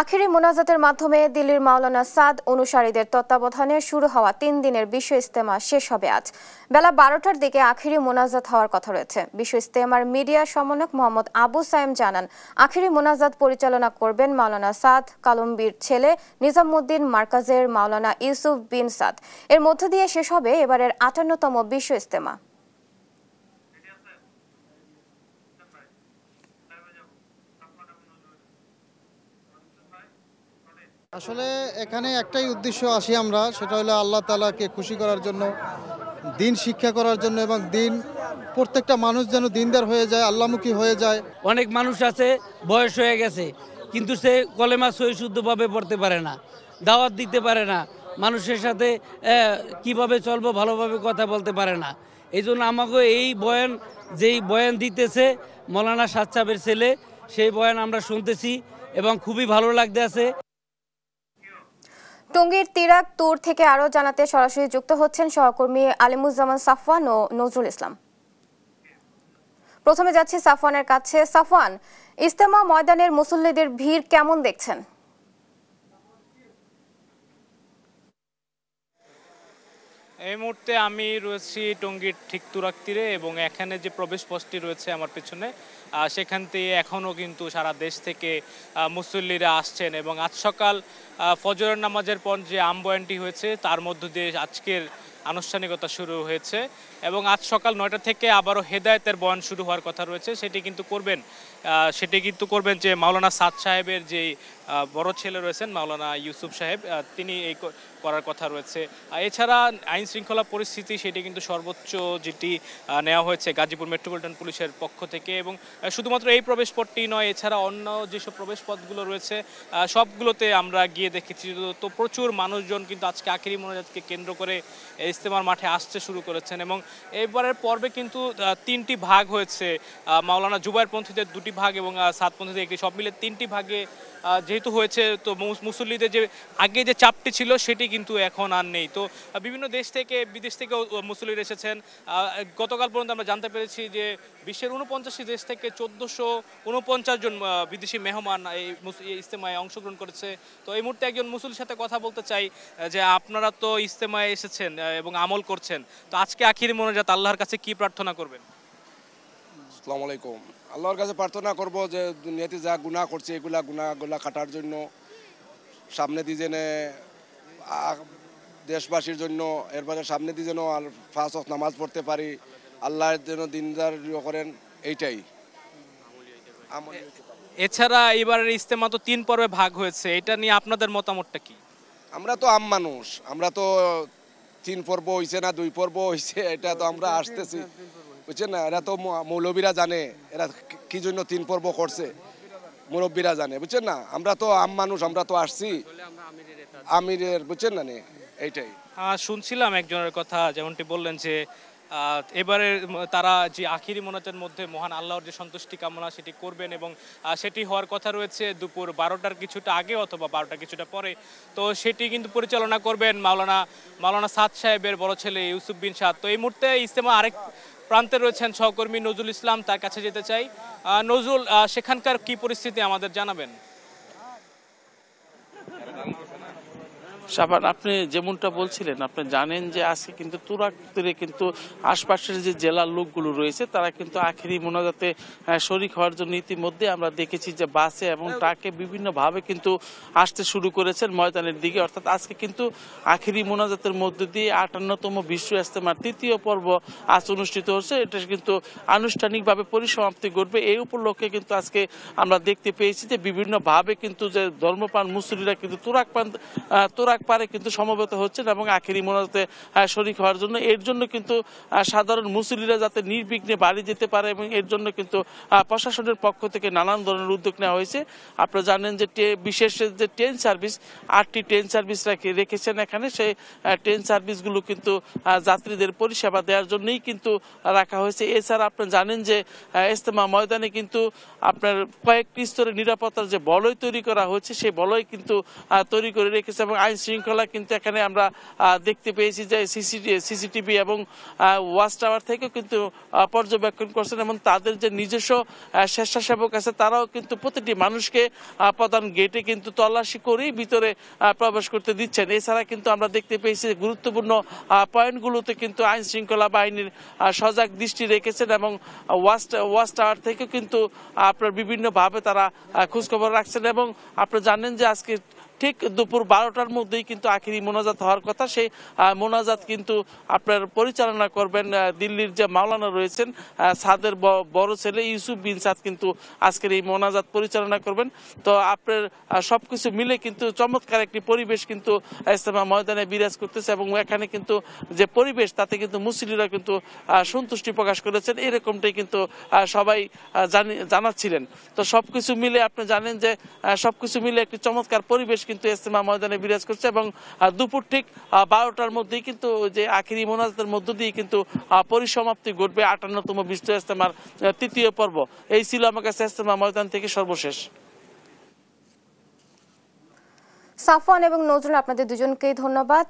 আখেরি মোনাজাতের মাধ্যমে দিল্লির মাওলানা সাদ অনুসারীদের তত্ত্বাবধানে শুরু হওয়া ৩ দিনের বিশ্ব ইজতেমা শেষ হবে আজ। বেলা ১২টার দিকে আখেরি মোনাজাত হওয়ার কথা রয়েছে। বিশ্ব ইজতেমার মিডিয়া সমন্বয়ক মোহাম্মদ আবু সায়েম জানান, আখেরি মোনাজাত পরিচালনা করবেন মাওলানা সাদ কালম্বির ছেলে নিজামুদ্দিন মার্কাজের মাওলানা ইউসুফ বিন সাদ। এর মধ্য দিয়ে শেষ হবে এবারের ৫৮তম বিশ্ব ইজতেমা। আসলে এখানে একটাই উদ্দেশ্য আসি আমরা, সেটা হলো আল্লাহ তাআলাকে খুশি করার জন্য, দিন শিক্ষা করার জন্য এবং দিন প্রত্যেকটা মানুষ যেন দিনদার হয়ে যায়, আল্লাহমুখী হয়ে যায়। অনেক মানুষ আছে বয়স হয়ে গেছে কিন্তু সে কলেমা সহি শুদ্ধভাবে পড়তে পারে না, দাওয়াত দিতে পারে না, মানুষের সাথে কিভাবে চলবো ভালোভাবে কথা বলতে পারে না। এই জন্য আমাকে এই বয়ান যেই বয়ান দিতেছে মৌলানা সাদ সাহেবের ছেলে, সেই বয়ান আমরা শুনতেছি এবং খুবই ভালো লাগতেছে। টঙ্গীর তিরাক তুর থেকে আরো জানাতে সরাসরি যুক্ত হচ্ছেন সহকর্মী আলিমুজ্জামান সাফওয়ান ও নজরুল ইসলাম। প্রথমে যাচ্ছি সাফওয়ানের কাছে। সাফওয়ান, ইজতেমা ময়দানের মুসল্লিদের ভিড় কেমন দেখছেন? এই মুহূর্তে আমি রয়েছি টঙ্গীর ঠিক তুরাক তীরে এবং এখানে যে প্রবেশ পথটি রয়েছে আমার পেছনে, সেখান থেকে এখনও কিন্তু সারা দেশ থেকে মুসল্লিরা আসছেন এবং আজ সকাল ফজরের নামাজের পর যে আমবয়ানটি হয়েছে তার মধ্য দিয়ে আজকের আনুষ্ঠানিকতা শুরু হয়েছে এবং আজ সকাল ৯টা থেকে আবারও হেদায়েতের বয়ান শুরু হওয়ার কথা রয়েছে। সেটি কিন্তু করবেন যে মাওলানা সাদ সাহেবের যে বড় ছেলে রয়েছেন মাওলানা ইউসুফ সাহেব, তিনি এই করার কথা রয়েছে। এছাড়া আইন শৃঙ্খলা পরিস্থিতি সেটি কিন্তু সর্বোচ্চ যেটি নেওয়া হয়েছে গাজীপুর মেট্রোপলিটন পুলিশের পক্ষ থেকে এবং শুধুমাত্র এই প্রবেশ পথটি নয়, এছাড়া অন্য যেসব প্রবেশ পথগুলো রয়েছে সবগুলোতে আমরা গিয়ে দেখেছি। তো প্রচুর মানুষজন কিন্তু আজকে আখেরি মোনাজাতকে কেন্দ্র করে ইজতেমার মাঠে আসতে শুরু করেছেন এবং এবারের পর্বে কিন্তু 3টি ভাগ হয়েছে। মাওলানা জুবায়েরপন্থীদের 2টি ভাগ এবং সাদপন্থীদের একটি, সব মিলে 3টি ভাগে যেহেতু হয়েছে, তো মুসল্লিদের যে আগে যে চাপটি ছিল সেটি কিন্তু এখন আর নেই। তো বিভিন্ন দেশ থেকে বিদেশ থেকেও মুসল্লিরা এসেছেন। গতকাল পর্যন্ত আমরা জানতে পেরেছি যে বিশ্বের 49টি দেশ থেকে 1449 জন বিদেশি মেহমান এই ইজতেমায় অংশগ্রহণ করেছে। তো এই মুহূর্তে একজন মুসল্লির সাথে কথা বলতে চাই যে আপনারা তো ইজতেমায় এসেছেন এবং আমল করছেন, তো আজকে আখিরি মোনাজাত আল্লাহর কাছে কি প্রার্থনা করবেন? আসসালামু আলাইকুম। আল্লাহর কাছে প্রার্থনা করব যে দুনিয়াতে যা গুনাহ করছে এগুলা গুনাহগুলা কাটার জন্য, সামনে দিয়ে যেন দেশবাসীর জন্য, এরপরে সামনে দিয়ে যেন 5 ওয়াক্ত নামাজ পড়তে পারি, আল্লাহর যেন দিনদার করেন, এইটাই। এছাড়া এবারের ইজতেমা তো 3 পর্বে ভাগ হয়েছে, এটা নিয়ে আপনাদের মতামতটা কি? আমরা তো আম মানুষ, আমরা তো 3 পর্ব হয়েছে না 2 পর্ব হয়েছে, এটা তো আমরা আসতেছি, বুঝছেন না? এরা তো মৌলবীরা জানে এরা কি জন্য 3 পর্ব করছে, মুরব্বীরা জানে, বুঝছেন না? আমরা তো আম মানুষ, আমরা তো আসছি আমিরের, বুঝছেন না? এইটাই শুনছিলাম একজনের কথা, যেমনটি বললেন যে এবারে তারা যে আখিরি মোনাজাতের মধ্যে মহান আল্লাহর যে সন্তুষ্টি কামনা সেটি করবেন এবং সেটি হওয়ার কথা রয়েছে দুপুর 12টার কিছুটা আগে অথবা 12টার কিছুটা পরে। তো সেটি কিন্তু পরিচালনা করবেন মাওলানা সাদ সাহেবের বড় ছেলে ইউসুফ বিন সাদ। তো এই মুহূর্তে ইজতেমা আরেক প্রান্তে রয়েছেন সহকর্মী নজরুল ইসলাম, তার কাছে যেতে চাই। নজরুল, সেখানকার কি পরিস্থিতি আমাদের জানাবেন? শাবান, আপনি যেমনটা বলছিলেন, আপনি জানেন যে আজকে কিন্তু তুরাক তীরে কিন্তু আশপাশের যে জেলার লোকগুলো রয়েছে তারা কিন্তু আখেরি মোনাজাতে শরীক হওয়ার জন্য ইতিমধ্যে আমরা দেখেছি যে বাসে এবং ট্রাকে বিভিন্নভাবে কিন্তু আসতে শুরু করেছেন ময়দানের দিকে। অর্থাৎ আজকে কিন্তু আখেরি মোনাজাতের মধ্য দিয়ে 58তম বিশ্ব ইজতেমার 3য় পর্ব আজ অনুষ্ঠিত হচ্ছে। এটা কিন্তু আনুষ্ঠানিকভাবে পরিসমাপ্তি ঘটবে। এই উপলক্ষে কিন্তু আজকে আমরা দেখতে পেয়েছি যে বিভিন্নভাবে কিন্তু যে ধর্মপ্রাণ মুসল্লিরা কিন্তু তুরাক পারে কিন্তু সমবেত হচ্ছেন এবং আখেরি মোনাজাতে শরীক হওয়ার জন্য। এর জন্য কিন্তু সাধারণ মুসল্লিরা যাতে নির্বিঘ্নে বাড়ি যেতে পারে এবং এর জন্য কিন্তু প্রশাসনের পক্ষ থেকে নানান ধরনের উদ্যোগ নেওয়া হয়েছে। আপনারা জানেন যে বিশেষ যে ট্রেন সার্ভিস, 8টি ট্রেন সার্ভিস রেখেছেন এখানে, সেই ট্রেন সার্ভিসগুলো কিন্তু যাত্রীদের পরিষেবা দেওয়ার জন্যই কিন্তু রাখা হয়েছে। এছাড়া আপনারা জানেন যে ইজতেমা ময়দানে কিন্তু আপনার কয়েকটি স্তরে নিরাপত্তার যে বলয় তৈরি করা হয়েছে, সেই বলয় কিন্তু তৈরি করে রেখেছে এবং আইন শৃঙ্খলা কিন্তু এখানে আমরা দেখতে পেয়েছি যে সিসিটিভি এবং ওয়াচ টাওয়ার থেকেও কিন্তু পর্যবেক্ষণ করছেন এবং তাদের যে নিজস্ব স্বেচ্ছাসেবক আছে তারাও কিন্তু প্রতিটি মানুষকে প্রধান গেটে কিন্তু তল্লাশি করেই ভিতরে প্রবেশ করতে দিচ্ছেন। এছাড়া কিন্তু আমরা দেখতে পেয়েছি গুরুত্বপূর্ণ পয়েন্টগুলোতে কিন্তু আইন শৃঙ্খলা বাহিনীর সজাগ দৃষ্টি রেখেছেন এবং ওয়াচ টাওয়ার থেকেও কিন্তু আপনার বিভিন্নভাবে তারা খোঁজখবর রাখছেন এবং আপনি জানেন যে আজকে ঠিক দুপুর 12টার মধ্যেই কিন্তু আখিরি মোনাজাত হওয়ার কথা। সেই মোনাজাত কিন্তু আপনার পরিচালনা করবেন দিল্লির যে মাওলানা রয়েছেন সাদের বড় ছেলে ইউসুফ বিন সাদ কিন্তু আজকের এই মোনাজাত পরিচালনা করবেন। তো আপনার সবকিছু মিলে কিন্তু চমৎকার একটি পরিবেশ কিন্তু ইজতেমা ময়দানে বিরাজ করতেছে এবং এখানে কিন্তু যে পরিবেশ তাতে কিন্তু মুসল্লিরা কিন্তু সন্তুষ্টি প্রকাশ করেছেন, এরকমটাই কিন্তু সবাই জানাচ্ছিলেন। তো সবকিছু মিলে আপনি জানেন যে সবকিছু মিলে একটি চমৎকার পরিবেশ কিন্তু ইজতেমা ময়দানে বিরাজ করছে এবং দুপুর ঠিক 12টার মধ্যেই কিন্তু যে আখিরি মোনাজাতের মধ্য দিয়ে কিন্তু পরিসমাপ্তি ঘটবে 58তম বিশ্ব ইজতেমার 3য় পর্ব। এই ছিল আমার কাছে ইজতেমা ময়দান থেকে সর্বশেষ। সাফওয়ান এবং নজরুল, আপনাদের দুজনকেই ধন্যবাদ।